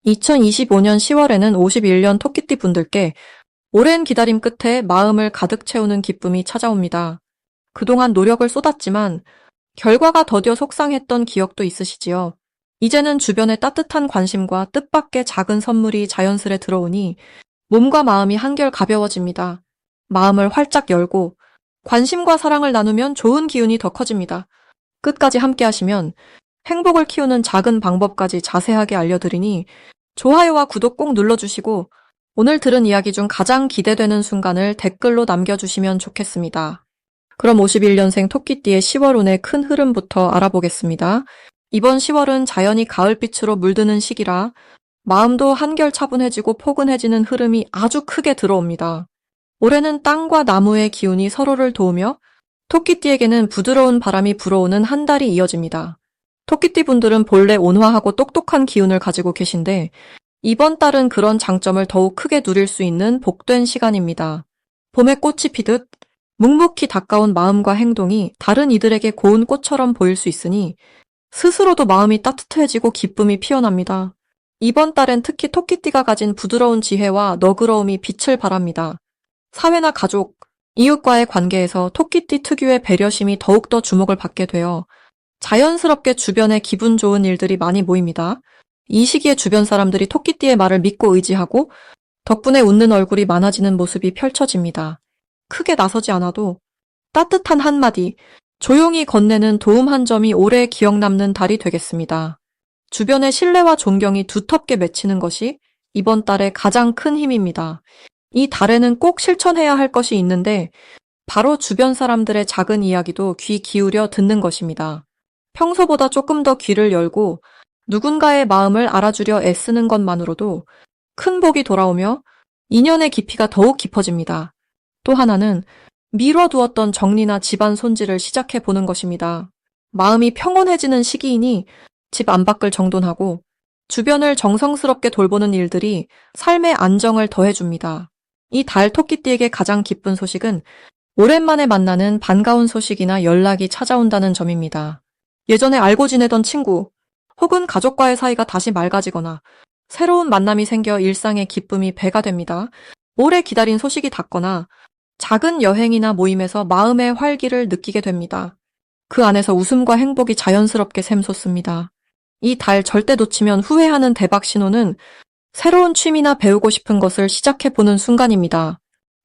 2025년 10월에는 51년 토끼띠 분들께 오랜 기다림 끝에 마음을 가득 채우는 기쁨이 찾아옵니다. 그동안 노력을 쏟았지만 결과가 더뎌 속상했던 기억도 있으시지요? 이제는 주변의 따뜻한 관심과 뜻밖의 작은 선물이 자연스레 들어오니 몸과 마음이 한결 가벼워집니다. 마음을 활짝 열고 관심과 사랑을 나누면 좋은 기운이 더 커집니다. 끝까지 함께 하시면 행복을 키우는 작은 방법까지 자세하게 알려드리니 좋아요와 구독 꼭 눌러주시고 오늘 들은 이야기 중 가장 기대되는 순간을 댓글로 남겨주시면 좋겠습니다. 그럼 51년생 토끼띠의 10월 운의 큰 흐름부터 알아보겠습니다. 이번 10월은 자연이 가을빛으로 물드는 시기라 마음도 한결 차분해지고 포근해지는 흐름이 아주 크게 들어옵니다. 올해는 땅과 나무의 기운이 서로를 도우며 토끼띠에게는 부드러운 바람이 불어오는 한 달이 이어집니다. 토끼띠 분들은 본래 온화하고 똑똑한 기운을 가지고 계신데 이번 달은 그런 장점을 더욱 크게 누릴 수 있는 복된 시간입니다. 봄에 꽃이 피듯 묵묵히 가까운 마음과 행동이 다른 이들에게 고운 꽃처럼 보일 수 있으니 스스로도 마음이 따뜻해지고 기쁨이 피어납니다. 이번 달엔 특히 토끼띠가 가진 부드러운 지혜와 너그러움이 빛을 발합니다. 사회나 가족, 이웃과의 관계에서 토끼띠 특유의 배려심이 더욱더 주목을 받게 되어 자연스럽게 주변에 기분 좋은 일들이 많이 모입니다. 이 시기에 주변 사람들이 토끼띠의 말을 믿고 의지하고 덕분에 웃는 얼굴이 많아지는 모습이 펼쳐집니다. 크게 나서지 않아도 따뜻한 한마디, 조용히 건네는 도움 한 점이 오래 기억 남는 달이 되겠습니다. 주변의 신뢰와 존경이 두텁게 맺히는 것이 이번 달의 가장 큰 힘입니다. 이 달에는 꼭 실천해야 할 것이 있는데 바로 주변 사람들의 작은 이야기도 귀 기울여 듣는 것입니다. 평소보다 조금 더 귀를 열고 누군가의 마음을 알아주려 애쓰는 것만으로도 큰 복이 돌아오며 인연의 깊이가 더욱 깊어집니다. 또 하나는 미뤄두었던 정리나 집안 손질을 시작해 보는 것입니다. 마음이 평온해지는 시기이니 집 안팎을 정돈하고 주변을 정성스럽게 돌보는 일들이 삶의 안정을 더해줍니다. 이 달 토끼띠에게 가장 기쁜 소식은 오랜만에 만나는 반가운 소식이나 연락이 찾아온다는 점입니다. 예전에 알고 지내던 친구 혹은 가족과의 사이가 다시 맑아지거나 새로운 만남이 생겨 일상의 기쁨이 배가 됩니다. 오래 기다린 소식이 닿거나 작은 여행이나 모임에서 마음의 활기를 느끼게 됩니다. 그 안에서 웃음과 행복이 자연스럽게 샘솟습니다. 이 달 절대 놓치면 후회하는 대박 신호는 새로운 취미나 배우고 싶은 것을 시작해보는 순간입니다.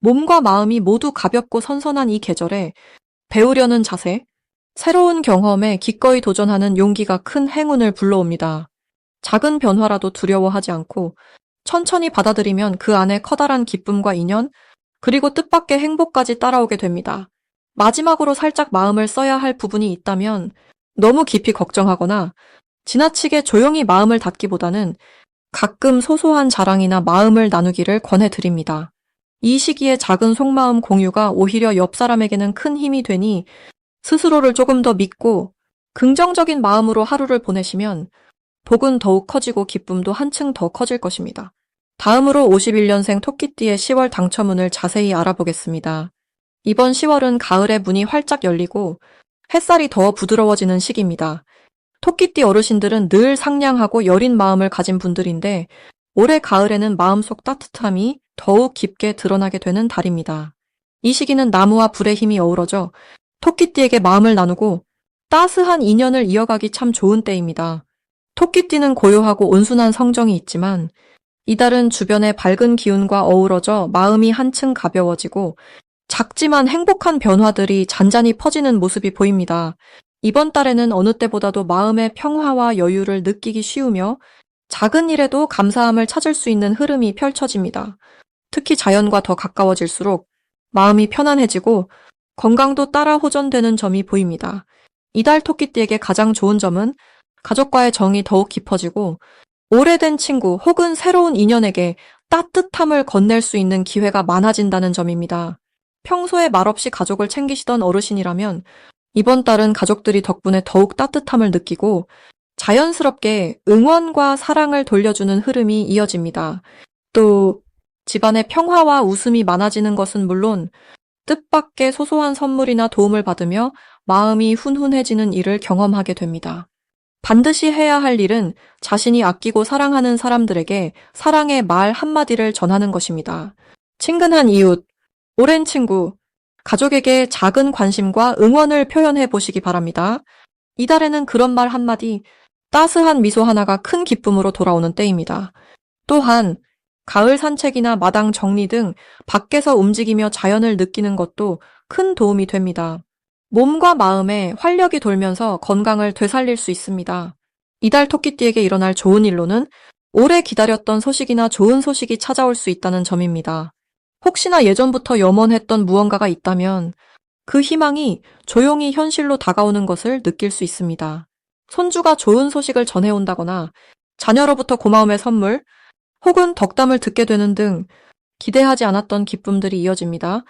몸과 마음이 모두 가볍고 선선한 이 계절에 배우려는 자세, 새로운 경험에 기꺼이 도전하는 용기가 큰 행운을 불러옵니다. 작은 변화라도 두려워하지 않고 천천히 받아들이면 그 안에 커다란 기쁨과 인연, 그리고 뜻밖의 행복까지 따라오게 됩니다. 마지막으로 살짝 마음을 써야 할 부분이 있다면 너무 깊이 걱정하거나 지나치게 조용히 마음을 닫기보다는 가끔 소소한 자랑이나 마음을 나누기를 권해드립니다. 이 시기에 작은 속마음 공유가 오히려 옆 사람에게는 큰 힘이 되니 스스로를 조금 더 믿고 긍정적인 마음으로 하루를 보내시면 복은 더욱 커지고 기쁨도 한층 더 커질 것입니다. 다음으로 51년생 토끼띠의 10월 당첨운을 자세히 알아보겠습니다. 이번 10월은 가을의 문이 활짝 열리고 햇살이 더 부드러워지는 시기입니다. 토끼띠 어르신들은 늘 상냥하고 여린 마음을 가진 분들인데 올해 가을에는 마음속 따뜻함이 더욱 깊게 드러나게 되는 달입니다. 이 시기는 나무와 불의 힘이 어우러져 토끼띠에게 마음을 나누고 따스한 인연을 이어가기 참 좋은 때입니다. 토끼띠는 고요하고 온순한 성정이 있지만 이달은 주변의 밝은 기운과 어우러져 마음이 한층 가벼워지고 작지만 행복한 변화들이 잔잔히 퍼지는 모습이 보입니다. 이번 달에는 어느 때보다도 마음의 평화와 여유를 느끼기 쉬우며 작은 일에도 감사함을 찾을 수 있는 흐름이 펼쳐집니다. 특히 자연과 더 가까워질수록 마음이 편안해지고 건강도 따라 호전되는 점이 보입니다. 이달 토끼띠에게 가장 좋은 점은 가족과의 정이 더욱 깊어지고 오래된 친구 혹은 새로운 인연에게 따뜻함을 건넬 수 있는 기회가 많아진다는 점입니다. 평소에 말없이 가족을 챙기시던 어르신이라면 이번 달은 가족들이 덕분에 더욱 따뜻함을 느끼고 자연스럽게 응원과 사랑을 돌려주는 흐름이 이어집니다. 또 집안의 평화와 웃음이 많아지는 것은 물론 뜻밖의 소소한 선물이나 도움을 받으며 마음이 훈훈해지는 일을 경험하게 됩니다. 반드시 해야 할 일은 자신이 아끼고 사랑하는 사람들에게 사랑의 말 한마디를 전하는 것입니다. 친근한 이웃, 오랜 친구, 가족에게 작은 관심과 응원을 표현해 보시기 바랍니다. 이달에는 그런 말 한마디, 따스한 미소 하나가 큰 기쁨으로 돌아오는 때입니다. 또한 가을 산책이나 마당 정리 등 밖에서 움직이며 자연을 느끼는 것도 큰 도움이 됩니다. 몸과 마음에 활력이 돌면서 건강을 되살릴 수 있습니다. 이달 토끼띠에게 일어날 좋은 일로는 오래 기다렸던 소식이나 좋은 소식이 찾아올 수 있다는 점입니다. 혹시나 예전부터 염원했던 무언가가 있다면 그 희망이 조용히 현실로 다가오는 것을 느낄 수 있습니다. 손주가 좋은 소식을 전해온다거나 자녀로부터 고마움의 선물 혹은 덕담을 듣게 되는 등 기대하지 않았던 기쁨들이 이어집니다.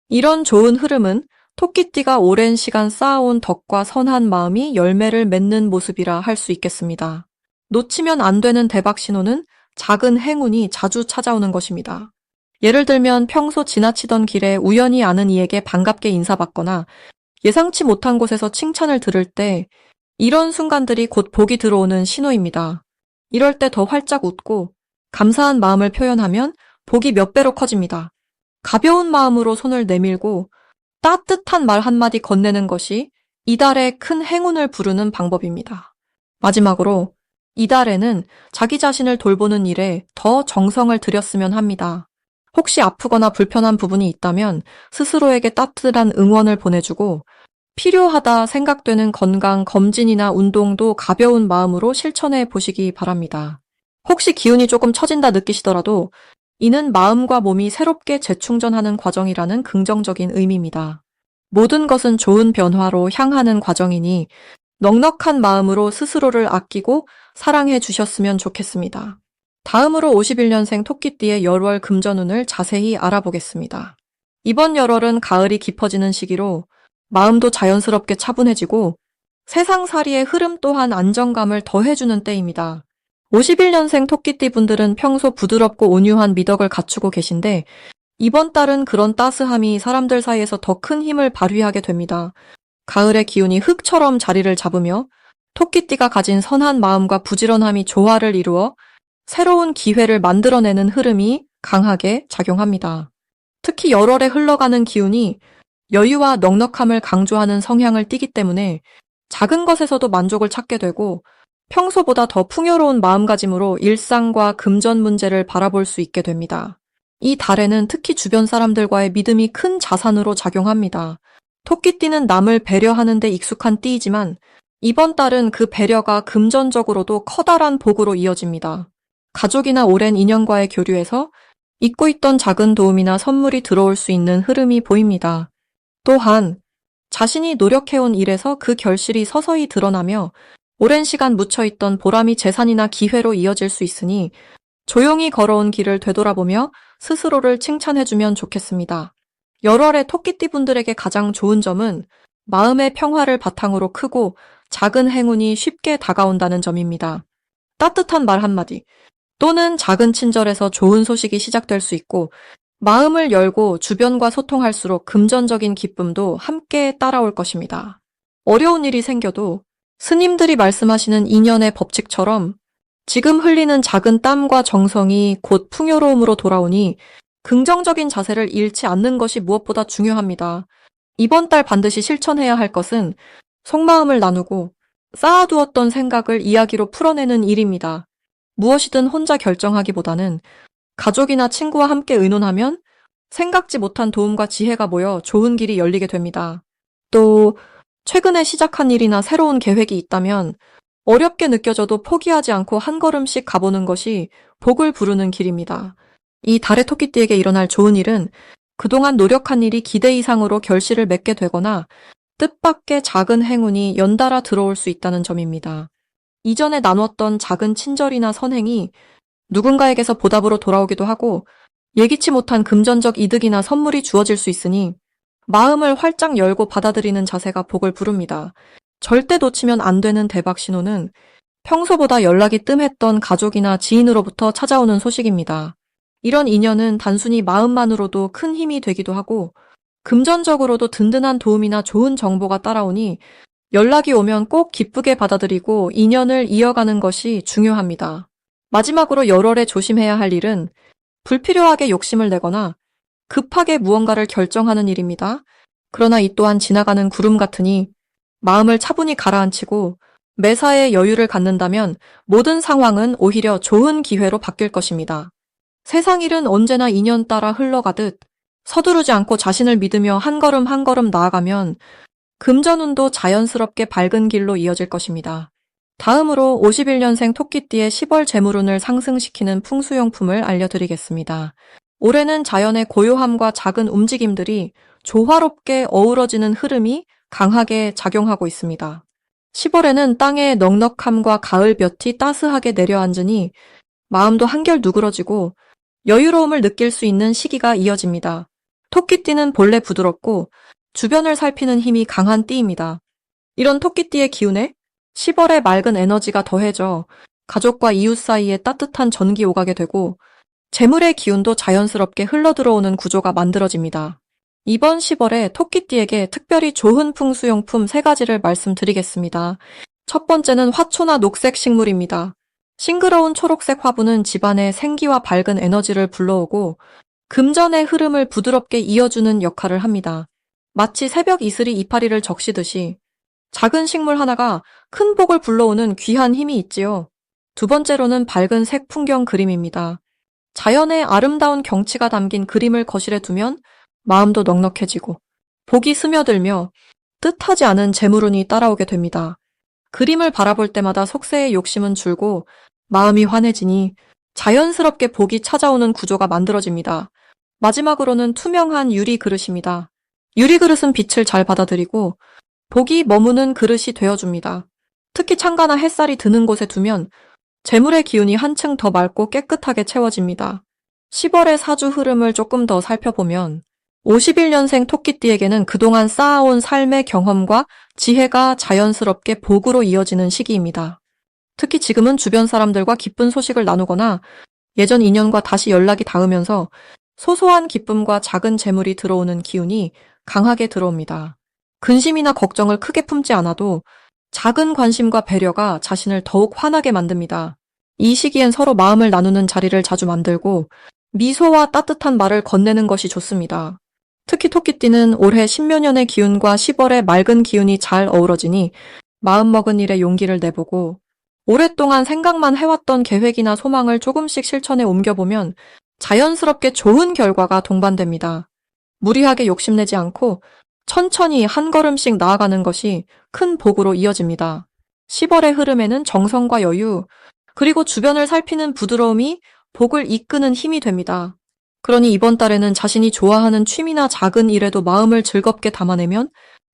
이런 좋은 흐름은 토끼띠가 오랜 시간 쌓아온 덕과 선한 마음이 열매를 맺는 모습이라 할 수 있겠습니다. 놓치면 안 되는 대박 신호는 작은 행운이 자주 찾아오는 것입니다. 예를 들면 평소 지나치던 길에 우연히 아는 이에게 반갑게 인사받거나 예상치 못한 곳에서 칭찬을 들을 때 이런 순간들이 곧 복이 들어오는 신호입니다. 이럴 때 더 활짝 웃고 감사한 마음을 표현하면 복이 몇 배로 커집니다. 가벼운 마음으로 손을 내밀고 따뜻한 말 한마디 건네는 것이 이달의 큰 행운을 부르는 방법입니다. 마지막으로 이달에는 자기 자신을 돌보는 일에 더 정성을 들였으면 합니다. 혹시 아프거나 불편한 부분이 있다면 스스로에게 따뜻한 응원을 보내주고 필요하다 생각되는 건강 검진이나 운동도 가벼운 마음으로 실천해 보시기 바랍니다. 혹시 기운이 조금 처진다 느끼시더라도 이는 마음과 몸이 새롭게 재충전하는 과정이라는 긍정적인 의미입니다. 모든 것은 좋은 변화로 향하는 과정이니 넉넉한 마음으로 스스로를 아끼고 사랑해 주셨으면 좋겠습니다. 다음으로 51년생 토끼띠의 열월 금전운을 자세히 알아보겠습니다. 이번 열월은 가을이 깊어지는 시기로 마음도 자연스럽게 차분해지고 세상살이의 흐름 또한 안정감을 더해주는 때입니다. 51년생 토끼띠 분들은 평소 부드럽고 온유한 미덕을 갖추고 계신데 이번 달은 그런 따스함이 사람들 사이에서 더 큰 힘을 발휘하게 됩니다. 가을의 기운이 흙처럼 자리를 잡으며 토끼띠가 가진 선한 마음과 부지런함이 조화를 이루어 새로운 기회를 만들어내는 흐름이 강하게 작용합니다. 특히 열월에 흘러가는 기운이 여유와 넉넉함을 강조하는 성향을 띠기 때문에 작은 것에서도 만족을 찾게 되고 평소보다 더 풍요로운 마음가짐으로 일상과 금전 문제를 바라볼 수 있게 됩니다. 이 달에는 특히 주변 사람들과의 믿음이 큰 자산으로 작용합니다. 토끼띠는 남을 배려하는 데 익숙한 띠이지만 이번 달은 그 배려가 금전적으로도 커다란 복으로 이어집니다. 가족이나 오랜 인연과의 교류에서 잊고 있던 작은 도움이나 선물이 들어올 수 있는 흐름이 보입니다. 또한 자신이 노력해온 일에서 그 결실이 서서히 드러나며 오랜 시간 묻혀있던 보람이 재산이나 기회로 이어질 수 있으니 조용히 걸어온 길을 되돌아보며 스스로를 칭찬해주면 좋겠습니다. 열월에 토끼띠 분들에게 가장 좋은 점은 마음의 평화를 바탕으로 크고 작은 행운이 쉽게 다가온다는 점입니다. 따뜻한 말 한마디 또는 작은 친절에서 좋은 소식이 시작될 수 있고 마음을 열고 주변과 소통할수록 금전적인 기쁨도 함께 따라올 것입니다. 어려운 일이 생겨도 스님들이 말씀하시는 인연의 법칙처럼 지금 흘리는 작은 땀과 정성이 곧 풍요로움으로 돌아오니 긍정적인 자세를 잃지 않는 것이 무엇보다 중요합니다. 이번 달 반드시 실천해야 할 것은 속마음을 나누고 쌓아두었던 생각을 이야기로 풀어내는 일입니다. 무엇이든 혼자 결정하기보다는 가족이나 친구와 함께 의논하면 생각지 못한 도움과 지혜가 모여 좋은 길이 열리게 됩니다. 또 최근에 시작한 일이나 새로운 계획이 있다면 어렵게 느껴져도 포기하지 않고 한 걸음씩 가보는 것이 복을 부르는 길입니다. 이 달의 토끼띠에게 일어날 좋은 일은 그동안 노력한 일이 기대 이상으로 결실을 맺게 되거나 뜻밖의 작은 행운이 연달아 들어올 수 있다는 점입니다. 이전에 나눴던 작은 친절이나 선행이 누군가에게서 보답으로 돌아오기도 하고 예기치 못한 금전적 이득이나 선물이 주어질 수 있으니 마음을 활짝 열고 받아들이는 자세가 복을 부릅니다. 절대 놓치면 안 되는 대박 신호는 평소보다 연락이 뜸했던 가족이나 지인으로부터 찾아오는 소식입니다. 이런 인연은 단순히 마음만으로도 큰 힘이 되기도 하고 금전적으로도 든든한 도움이나 좋은 정보가 따라오니 연락이 오면 꼭 기쁘게 받아들이고 인연을 이어가는 것이 중요합니다. 마지막으로 열월에 조심해야 할 일은 불필요하게 욕심을 내거나 급하게 무언가를 결정하는 일입니다. 그러나 이 또한 지나가는 구름 같으니 마음을 차분히 가라앉히고 매사에 여유를 갖는다면 모든 상황은 오히려 좋은 기회로 바뀔 것입니다. 세상 일은 언제나 인연 따라 흘러가듯 서두르지 않고 자신을 믿으며 한 걸음 한 걸음 나아가면 금전운도 자연스럽게 밝은 길로 이어질 것입니다. 다음으로 51년생 토끼띠의 10월 재물운을 상승시키는 풍수용품을 알려드리겠습니다. 올해는 자연의 고요함과 작은 움직임들이 조화롭게 어우러지는 흐름이 강하게 작용하고 있습니다. 10월에는 땅의 넉넉함과 가을볕이 따스하게 내려앉으니 마음도 한결 누그러지고 여유로움을 느낄 수 있는 시기가 이어집니다. 토끼띠는 본래 부드럽고 주변을 살피는 힘이 강한 띠입니다. 이런 토끼띠의 기운에 10월의 맑은 에너지가 더해져 가족과 이웃 사이에 따뜻한 전기 오가게 되고 재물의 기운도 자연스럽게 흘러들어오는 구조가 만들어집니다. 이번 10월에 토끼띠에게 특별히 좋은 풍수용품 3가지를 말씀드리겠습니다. 첫 번째는 화초나 녹색 식물입니다. 싱그러운 초록색 화분은 집안의 생기와 밝은 에너지를 불러오고 금전의 흐름을 부드럽게 이어주는 역할을 합니다. 마치 새벽 이슬이 이파리를 적시듯이 작은 식물 하나가 큰 복을 불러오는 귀한 힘이 있지요. 두 번째로는 밝은 색 풍경 그림입니다. 자연의 아름다운 경치가 담긴 그림을 거실에 두면 마음도 넉넉해지고 복이 스며들며 뜻하지 않은 재물운이 따라오게 됩니다. 그림을 바라볼 때마다 속세의 욕심은 줄고 마음이 환해지니 자연스럽게 복이 찾아오는 구조가 만들어집니다. 마지막으로는 투명한 유리 그릇입니다. 유리 그릇은 빛을 잘 받아들이고 복이 머무는 그릇이 되어줍니다. 특히 창가나 햇살이 드는 곳에 두면 재물의 기운이 한층 더 맑고 깨끗하게 채워집니다. 10월의 사주 흐름을 조금 더 살펴보면 51년생 토끼띠에게는 그동안 쌓아온 삶의 경험과 지혜가 자연스럽게 복으로 이어지는 시기입니다. 특히 지금은 주변 사람들과 기쁜 소식을 나누거나 예전 인연과 다시 연락이 닿으면서 소소한 기쁨과 작은 재물이 들어오는 기운이 강하게 들어옵니다. 근심이나 걱정을 크게 품지 않아도 작은 관심과 배려가 자신을 더욱 환하게 만듭니다. 이 시기엔 서로 마음을 나누는 자리를 자주 만들고 미소와 따뜻한 말을 건네는 것이 좋습니다. 특히 토끼띠는 올해 신묘년의 기운과 10월의 맑은 기운이 잘 어우러지니 마음먹은 일에 용기를 내보고 오랫동안 생각만 해왔던 계획이나 소망을 조금씩 실천에 옮겨보면 자연스럽게 좋은 결과가 동반됩니다. 무리하게 욕심내지 않고 천천히 한 걸음씩 나아가는 것이 큰 복으로 이어집니다. 10월의 흐름에는 정성과 여유, 그리고 주변을 살피는 부드러움이 복을 이끄는 힘이 됩니다. 그러니 이번 달에는 자신이 좋아하는 취미나 작은 일에도 마음을 즐겁게 담아내면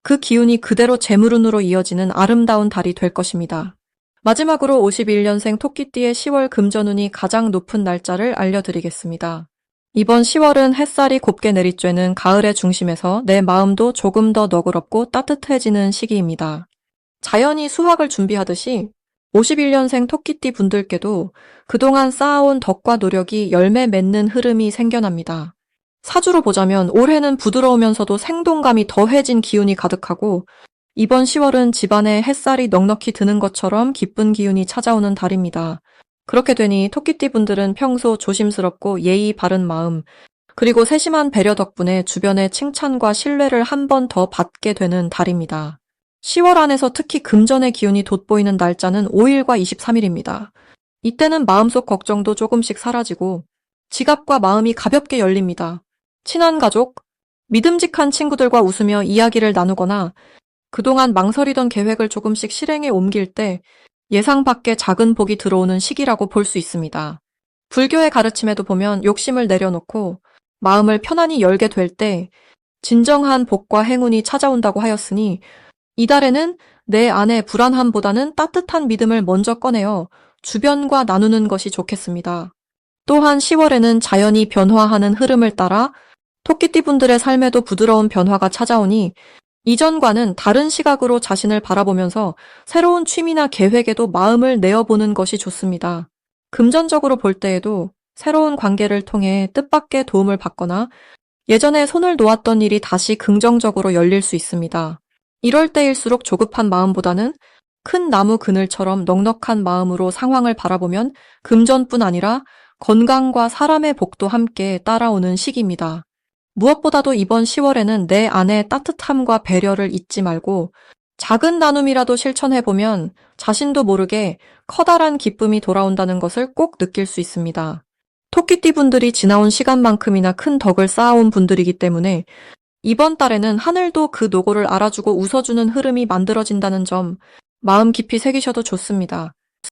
그 기운이 그대로 재물운으로 이어지는 아름다운 달이 될 것입니다. 마지막으로 51년생 토끼띠의 10월 금전운이 가장 높은 날짜를 알려드리겠습니다. 이번 10월은 햇살이 곱게 내리쬐는 가을의 중심에서 내 마음도 조금 더 너그럽고 따뜻해지는 시기입니다. 자연이 수확을 준비하듯이 51년생 토끼띠 분들께도 그동안 쌓아온 덕과 노력이 열매 맺는 흐름이 생겨납니다. 사주로 보자면 올해는 부드러우면서도 생동감이 더해진 기운이 가득하고 이번 10월은 집안에 햇살이 넉넉히 드는 것처럼 기쁜 기운이 찾아오는 달입니다. 그렇게 되니 토끼띠 분들은 평소 조심스럽고 예의 바른 마음, 그리고 세심한 배려 덕분에 주변의 칭찬과 신뢰를 한 번 더 받게 되는 달입니다. 10월 안에서 특히 금전의 기운이 돋보이는 날짜는 5일과 23일입니다. 이때는 마음속 걱정도 조금씩 사라지고 지갑과 마음이 가볍게 열립니다. 친한 가족, 믿음직한 친구들과 웃으며 이야기를 나누거나 그동안 망설이던 계획을 조금씩 실행에 옮길 때 예상 밖의 작은 복이 들어오는 시기라고 볼 수 있습니다. 불교의 가르침에도 보면 욕심을 내려놓고 마음을 편안히 열게 될 때 진정한 복과 행운이 찾아온다고 하였으니 이달에는 내 안의 불안함보다는 따뜻한 믿음을 먼저 꺼내어 주변과 나누는 것이 좋겠습니다. 또한 10월에는 자연이 변화하는 흐름을 따라 토끼띠 분들의 삶에도 부드러운 변화가 찾아오니 이전과는 다른 시각으로 자신을 바라보면서 새로운 취미나 계획에도 마음을 내어보는 것이 좋습니다. 금전적으로 볼 때에도 새로운 관계를 통해 뜻밖의 도움을 받거나 예전에 손을 놓았던 일이 다시 긍정적으로 열릴 수 있습니다. 이럴 때일수록 조급한 마음보다는 큰 나무 그늘처럼 넉넉한 마음으로 상황을 바라보면 금전뿐 아니라 건강과 사람의 복도 함께 따라오는 시기입니다. 무엇보다도 이번 10월에는 내 안의 따뜻함과 배려를 잊지 말고 작은 나눔이라도 실천해보면 자신도 모르게 커다란 기쁨이 돌아온다는 것을 꼭 느낄 수 있습니다. 토끼띠 분들이 지나온 시간만큼이나 큰 덕을 쌓아온 분들이기 때문에 이번 달에는 하늘도 그 노고를 알아주고 웃어주는 흐름이 만들어진다는 점 마음 깊이 새기셔도 좋습니다.